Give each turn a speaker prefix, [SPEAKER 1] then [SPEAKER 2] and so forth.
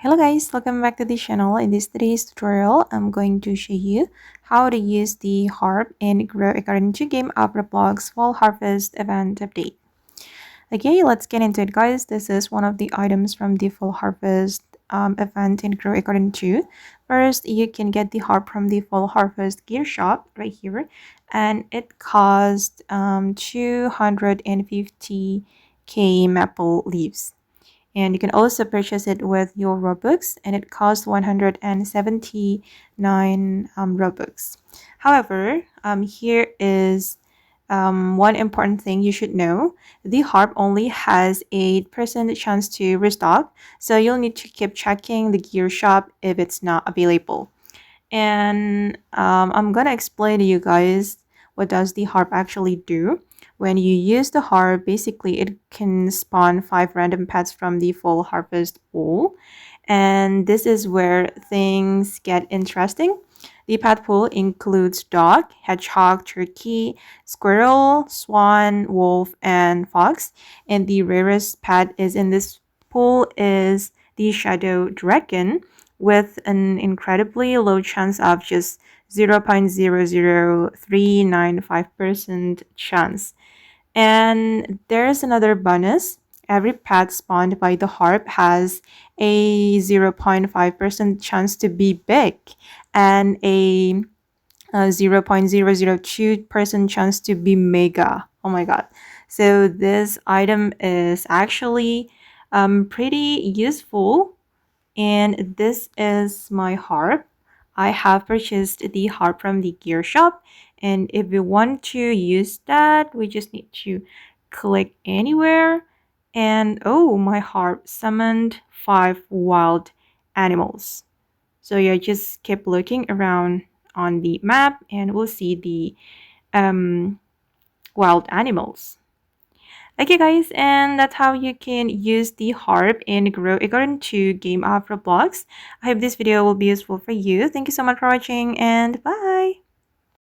[SPEAKER 1] Hello guys, welcome back to the channel. In this today's tutorial, I'm going to show you how to use the harp and grow a garden 2 game of Roblox Fall Harvest event update. Okay, let's get into it guys. This is one of the items from the Fall Harvest event in Grow a Garden 2. First, you can get the harp from the Fall Harvest gear shop right here, and it costs 250k maple leaves, and you can also purchase it with your Robux, and it costs 179 Robux. However, here is one important thing you should know. The harp only has 8% chance to restock, so you'll need to keep checking the gear shop if it's not available. And I'm gonna explain to you guys what does the harp actually do. When you use the harp, basically it can spawn 5 random pets from the full harvest pool, and this is where things get interesting. The pet pool includes dog, hedgehog, turkey, squirrel, swan, wolf, and fox, and the rarest pet is in this pool is the shadow dragon, with an incredibly low chance of just 0.00395% chance. And there's another bonus. Every pet spawned by the harp has a 0.5% chance to be big and a 0.002% chance to be mega. Oh my god. So this item is actually pretty useful, and this is my harp. I have purchased the harp from the gear shop, and if we want to use that, we just need to click anywhere, and oh, my harp summoned 5 wild animals. So yeah, just keep looking around on the map and we'll see the wild animals. Okay guys, and that's how you can use the harp in Grow a Garden 2 game of Roblox. I hope this video will be useful for you. Thank you so much for watching, and bye!